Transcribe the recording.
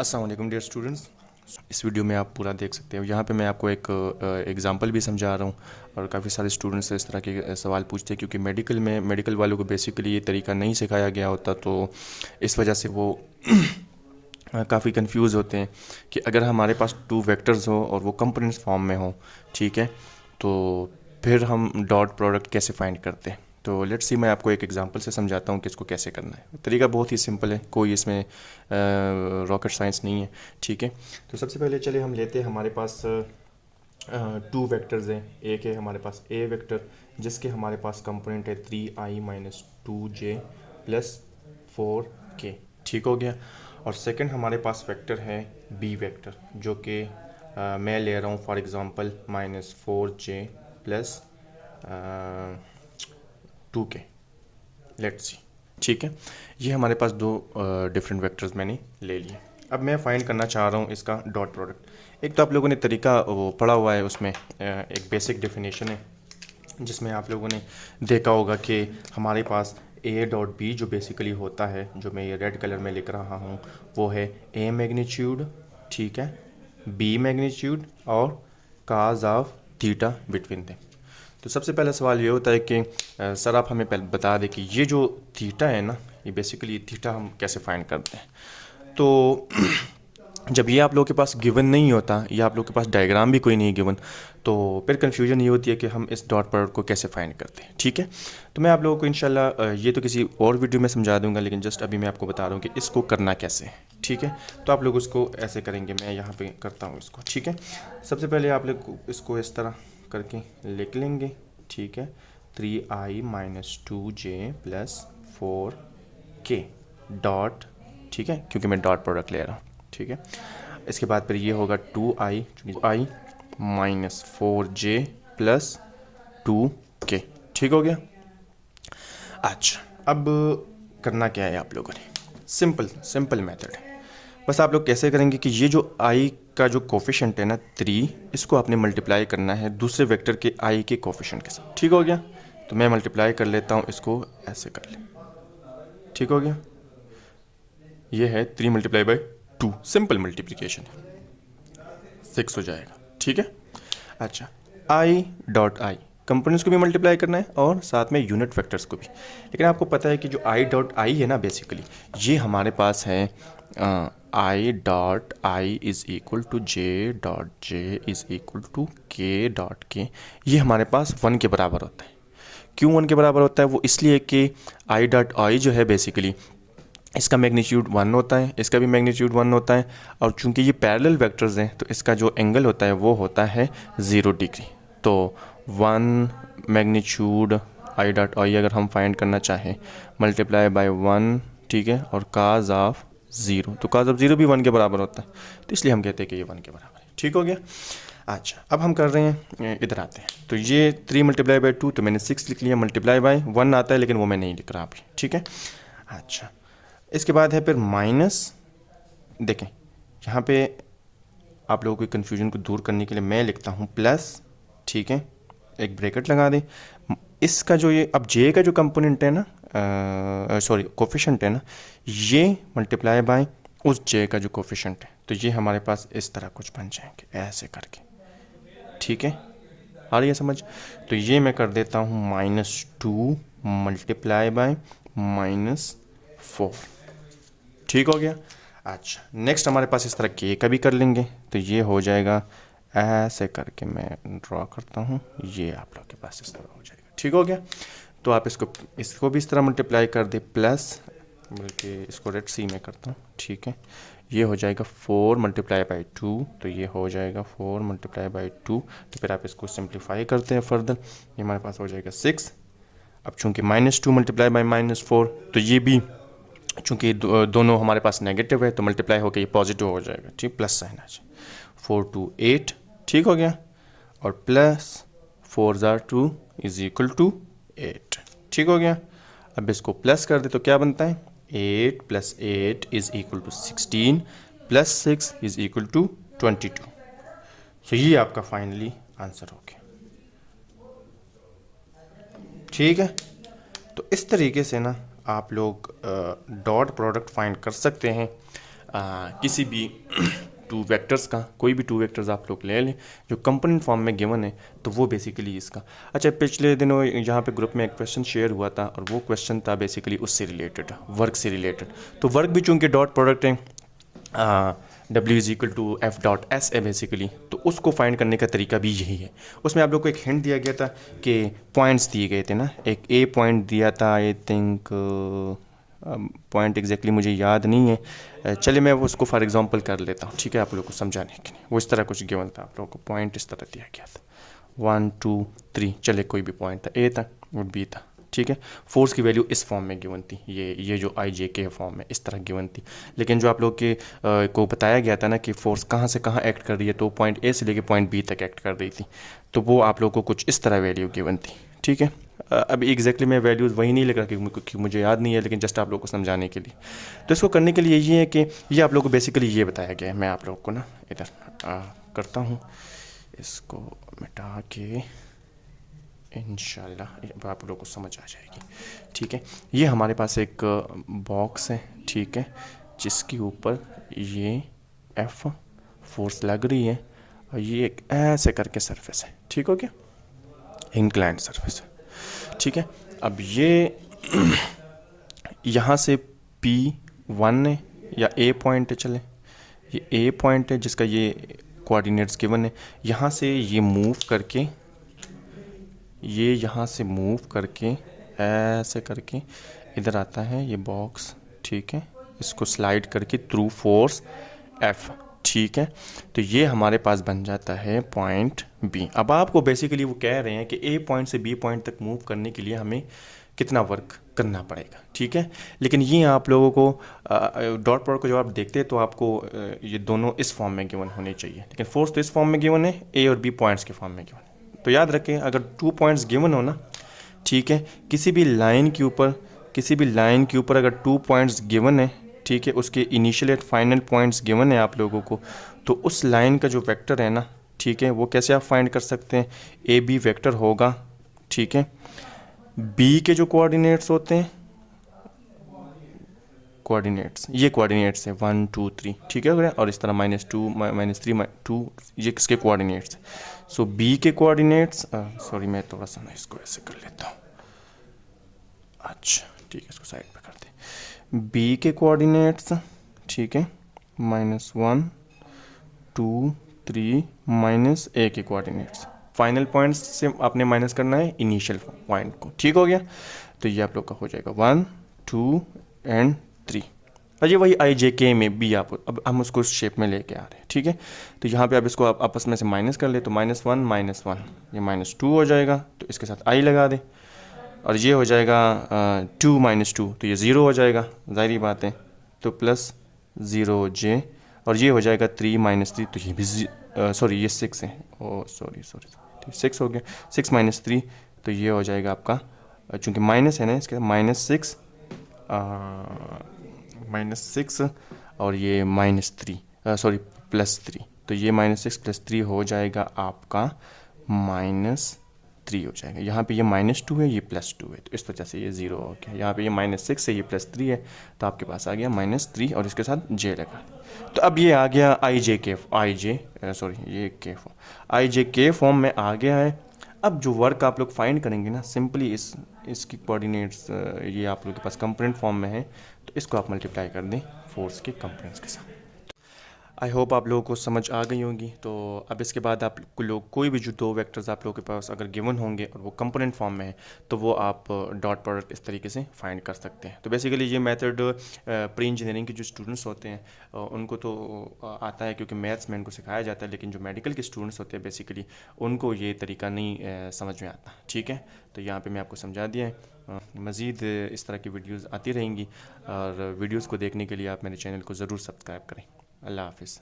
अस्सलाम वालेकुम dear students. इस वीडियो में आप पूरा देख सकते हो। यहाँ पे मैं आपको एक एग्जांपल भी समझा रहा हूँ और काफ़ी सारे स्टूडेंट्स इस तरह के सवाल पूछते हैं क्योंकि मेडिकल वालों को बेसिकली ये तरीका नहीं सिखाया गया होता, तो इस वजह से वो काफ़ी कंफ्यूज होते हैं कि अगर हमारे पास टू वेक्टर्स हो और वो कंपोनेंट्स फॉर्म में हो, ठीक है, तो फिर हम डॉट प्रोडक्ट कैसे फाइंड करते हैं। तो लेट्स सी, मैं आपको एक एग्जांपल से समझाता हूँ कि इसको कैसे करना है। तरीका बहुत ही सिंपल है, कोई इसमें रॉकेट साइंस नहीं है, ठीक है। तो सबसे पहले चले हम लेते हैं, हमारे पास टू वेक्टर्स हैं। एक है हमारे पास ए वेक्टर जिसके हमारे पास कंपोनेंट है 3i minus 2j plus 4k, ठीक हो गया। और सेकंड हमारे पास वेक्टर है बी वेक्टर जो कि मैं ले रहा हूँ for example minus 4j plus 2k। Let's see, ठीक है। ये हमारे पास दो डिफरेंट वेक्टर्स मैंने ले लिए। अब मैं फाइंड करना चाह रहा हूँ इसका डॉट प्रोडक्ट। एक तो आप लोगों ने तरीका वो पढ़ा हुआ है, उसमें एक बेसिक डेफिनेशन है जिसमें आप लोगों ने देखा होगा कि हमारे पास ए डॉट बी जो बेसिकली होता है, जो मैं ये रेड कलर में लिख रहा हूँ, वो है ए मैग्नीट्यूड, ठीक है, बी मैग्नीट्यूड और cause of theta between them. तो सबसे पहला सवाल ये होता है कि सर आप हमें पहले बता दें कि ये जो थीटा है ना, ये बेसिकली थीटा हम कैसे फाइंड करते हैं। तो जब ये आप लोगों के पास गिवन नहीं होता या आप लोगों के पास डायग्राम भी कोई नहीं गिवन, तो फिर कन्फ्यूजन ये होती है कि हम इस डॉट प्रोडक्ट को कैसे फाइंड करते हैं, ठीक है। तो मैं आप लोगों को इंशाल्लाह ये तो किसी और वीडियो में समझा दूंगा, लेकिन जस्ट अभी मैं आपको बता रहा हूँ कि इसको करना कैसे है, ठीक है। तो आप लोग उसको ऐसे करेंगे, मैं यहाँ पे करता हूँ इसको, ठीक है। सबसे पहले आप लोग इसको इस तरह करके लिख लेंगे, ठीक है, 3i minus 2j plus 4k dot, ठीक है, क्योंकि मैं डॉट प्रोडक्ट ले रहा हूँ, ठीक है। इसके बाद फिर ये होगा 2i minus 4j plus 2k, ठीक हो गया। अच्छा, अब करना क्या है आप लोगों ने, सिंपल मेथड है। बस आप लोग कैसे करेंगे कि ये जो i का जो कोफिशिएंट है ना 3, इसको आपने मल्टीप्लाई करना है दूसरे वेक्टर के i के कोफिशिएंट के साथ, ठीक हो गया। तो मैं मल्टीप्लाई कर लेता हूँ, इसको ऐसे कर ले, ठीक हो गया। ये है 3 मल्टीप्लाई बाई 2, सिंपल मल्टीप्लिकेशन है, 6 हो जाएगा, ठीक है। अच्छा, i डॉट आई कंपोनेंट्स को भी मल्टीप्लाई करना है और साथ में यूनिट वेक्टर्स को भी। लेकिन आपको पता है कि जो i डॉट आई है ना, बेसिकली ये हमारे पास है i dot I is equal to J dot J is equal to K dot K. ये हमारे पास 1 के बराबर होता है। क्यों 1 के बराबर होता है? वो इसलिए कि i डॉट आई जो है बेसिकली इसका मैग्नीट्यूड 1 होता है, इसका भी मैग्नीट्यूड 1 होता है, और चूंकि ये पैरेलल वेक्टर्स हैं तो इसका जो एंगल होता है वो होता है 0 डिग्री। तो 1 मैग्नीट्यूड आई डॉट आई अगर हम फाइंड करना चाहें मल्टीप्लाई बाय 1, ठीक है, और काज ऑफ 0, तो काज ऑफ 0 भी 1 के बराबर होता है, तो इसलिए हम कहते हैं कि ये 1 के बराबर है, ठीक हो गया। अच्छा, अब हम कर रहे हैं, इधर आते हैं। तो ये 3 मल्टीप्लाई बाई 2, तो मैंने 6 लिख लिया, मल्टीप्लाई बाय 1 आता है लेकिन वो मैं नहीं लिख रहा अभी, ठीक है। अच्छा, इसके बाद है फिर माइनस, देखें यहाँ पे आप लोगों की कन्फ्यूजन को दूर करने के लिए मैं लिखता हूँ प्लस, ठीक है, एक ब्रैकेट लगा दें। इसका जो ये अब जे का जो कंपोनेंट है ना, सॉरी कोफिशिएंट है ना, ये मल्टीप्लाई बाय उस जे का जो कोफिशिएंट है, तो ये हमारे पास इस तरह कुछ बन जाएंगे ऐसे करके, ठीक है। आ रही है समझ? तो ये मैं कर देता हूँ -2 मल्टीप्लाई बाय -4, ठीक हो गया। अच्छा, नेक्स्ट हमारे पास इस तरह के का भी कर लेंगे, तो ये हो जाएगा ऐसे करके, मैं ड्रॉ करता हूँ, ये आप लोग के पास इस तरह हो जाएगा, ठीक हो गया। तो आप इसको भी इस तरह मल्टीप्लाई कर दे प्लस, बल्कि इसको रेड सी में करता हूँ, ठीक है। ये हो जाएगा 4 मल्टीप्लाई बाई 2, तो ये हो जाएगा 4 मल्टीप्लाई बाई 2, तो फिर आप इसको सिंप्लीफाई करते हैं फर्दर, ये हमारे पास हो जाएगा 6। अब चूँकि -2 मल्टीप्लाई बाई -4, तो ये भी चूँकि दोनों हमारे पास नेगेटिव है तो मल्टीप्लाई होकर ये पॉजिटिव हो जाएगा, ठीक, प्लस साइन आ जाए, 4 2 8, ठीक हो गया, और प्लस 4 ज़ार 2 इज इक्वल टू 8, ठीक हो गया। अब इसको प्लस कर दे तो क्या बनता है, 8 + 8 is equal to 16 + 6 is equal to 22। So ये आपका फाइनली आंसर हो गया, ठीक है। तो इस तरीके से ना आप लोग डॉट प्रोडक्ट फाइंड कर सकते हैं किसी भी टू वेक्टर्स का, कोई भी टू वेक्टर्स आप लोग ले लें जो कंपोनेंट फॉर्म में गिवन है, तो वो बेसिकली इसका। अच्छा, पिछले दिनों यहाँ पे ग्रुप में एक क्वेश्चन शेयर हुआ था और वो क्वेश्चन था बेसिकली उससे रिलेटेड, वर्क से रिलेटेड। तो वर्क भी चूँकि डॉट प्रोडक्ट है, W is equal to F dot S है बेसिकली, तो उसको फाइंड करने का तरीका भी यही है। उसमें आप लोग को एक हिंट दिया गया था कि पॉइंट्स दिए गए थे ना, एक ए पॉइंट दिया था, आई थिंक पॉइंट एग्जैक्टली मुझे याद नहीं है। चलिए मैं उसको फॉर एग्जांपल कर लेता हूँ, ठीक है, आप लोगों को समझाने के लिए। वो इस तरह कुछ गिवन था, आप लोगों को पॉइंट इस तरह दिया गया था 1 2 3, चले कोई भी पॉइंट था, ए था और बी था, ठीक है। फोर्स की वैल्यू इस फॉर्म में गिवन थी, ये जो आई जे के फॉर्म में इस तरह गिवन थी। लेकिन जो आप लोग के को बताया गया था ना कि फोर्स कहाँ से कहाँ एक्ट कर रही है, तो पॉइंट ए से लेके पॉइंट बी तक एक्ट कर रही थी, तो वो आप लोग को कुछ इस तरह वैल्यू गिवन थी, ठीक है। अभी एग्जैक्टली मैं वैल्यूज़ वही नहीं लिख रहा क्योंकि मुझे याद नहीं है, लेकिन जस्ट आप लोग को समझाने के लिए। तो इसको करने के लिए ये है कि ये आप लोग को बेसिकली ये बताया गया है। मैं आप लोग को ना इधर करता हूँ, इसको मिटा के, इंशाल्लाह आप लोगों को समझ आ जाएगी, ठीक है। ये हमारे पास एक बॉक्स है, ठीक है, जिसके ऊपर ये एफ फोर्स लग रही है और ये एक ऐसे करके सरफेस है, ठीक हो गया, इंक्लाइंड सरफेस है, ठीक है। अब ये यहाँ से P1 है या A पॉइंट है, चले ये A पॉइंट है जिसका ये कोऑर्डिनेट्स गिवन है। यहाँ से ये मूव करके, ये यहाँ से मूव करके ऐसे करके इधर आता है ये बॉक्स, ठीक है, इसको स्लाइड करके थ्रू फोर्स F, ठीक है। तो ये हमारे पास बन जाता है पॉइंट बी। अब आपको बेसिकली वो कह रहे हैं कि ए पॉइंट से बी पॉइंट तक मूव करने के लिए हमें कितना वर्क करना पड़ेगा, ठीक है। लेकिन ये आप लोगों को डॉट प्रोडक्ट को जब आप देखते हैं तो आपको ये दोनों इस फॉर्म में गिवन होने चाहिए, लेकिन फोर्स तो इस फॉर्म में गिवन है, ए और बी पॉइंट्स के फॉर्म में गिवन है। तो याद रखें, अगर 2 पॉइंट्स गिवन हो ना, ठीक है, किसी भी लाइन के ऊपर अगर 2 पॉइंट्स गिवन है, ठीक है, उसके initial and final points given है आप लोगों को, तो उस लाइन का जो वेक्टर है ना, ठीक है, वो कैसे आप फाइंड कर सकते हैं, ए बी वेक्टर होगा, ठीक है। बी के जो कोऑर्डिनेट्स होते हैं, कोऑर्डिनेट्स, ये कोऑर्डिनेट्स है 1 2 3, ठीक है, और इस तरह -2 -3 2, ये किसके कोऑर्डिनेट्स है। सो बी के कोऑर्डिनेट्स, सॉरी मैं थोड़ा सा ना इसको ऐसे कर लेता हूँ, अच्छा ठीक है, इसको साइड पे कर दे। बी के कोऑर्डिनेट्स, ठीक है, -1 2 3 माइनस ए के कोऑर्डिनेट्स, फाइनल पॉइंट्स से आपने माइनस करना है इनिशियल पॉइंट को, ठीक हो गया। तो ये आप लोग का हो जाएगा 1 2 एंड 3, और ये वही आई जे के में भी आप, अब हम उसको शेप में लेके आ रहे हैं, ठीक है। तो यहाँ पे आप इसको आप आपस में से माइनस कर ले, तो -1 -1 ये -2 हो जाएगा, तो इसके साथ आई लगा दे, और ये हो जाएगा 2 -2, तो ये 0 हो जाएगा, ज़ाहिर बात है, तो +0 जे, और ये हो जाएगा 3 -3, तो ये भी सॉरी ये 6 है, ओ सॉरी 6 हो गया, 6 -3, तो ये हो जाएगा आपका, चूँकि माइनस है ना इसके, -6 और ये -3 सॉरी +3, तो ये -6 +3 हो जाएगा आपका -3 हो जाएगा। यहाँ पे ये -2 है, ये +2 है, तो इस वजह से ये 0 हो गया। यहाँ पे ये -6 है, ये +3 है, तो आपके पास आ गया -3 और इसके साथ जे लगा। तो अब ये आ गया आई जे के फॉर्म में आ गया है। अब जो वर्क आप लोग फाइंड करेंगे ना, सिंपली इसकी कोऑर्डिनेट्स ये आप लोग के पास कंपोनेंट फॉर्म में है, तो इसको आप मल्टीप्लाई कर दें फोर्स के कंपोनेंट्स के साथ। आई होप आप लोगों को समझ आ गई होंगी। तो अब इसके बाद आप लोग कोई भी जो 2 वेक्टर्स आप लोगों के पास अगर गिवन होंगे और वो कंपोनेंट फॉर्म में है, तो वो आप डॉट प्रोडक्ट इस तरीके से फाइंड कर सकते हैं। तो बेसिकली ये मेथड प्री इंजीनियरिंग के जो स्टूडेंट्स होते हैं उनको तो आता है, क्योंकि मैथ्स में इनको सिखाया जाता है, लेकिन जो मेडिकल के स्टूडेंट्स होते हैं बेसिकली उनको ये तरीका नहीं समझ में आता, ठीक है। तो यहाँ पर मैं आपको समझा दिया है। मज़ीद इस तरह की वीडियोज़ आती रहेंगी, और वीडियोज़ को देखने के लिए आप मेरे चैनल को ज़रूर सब्सक्राइब करें। अल्लाह हाफिज़।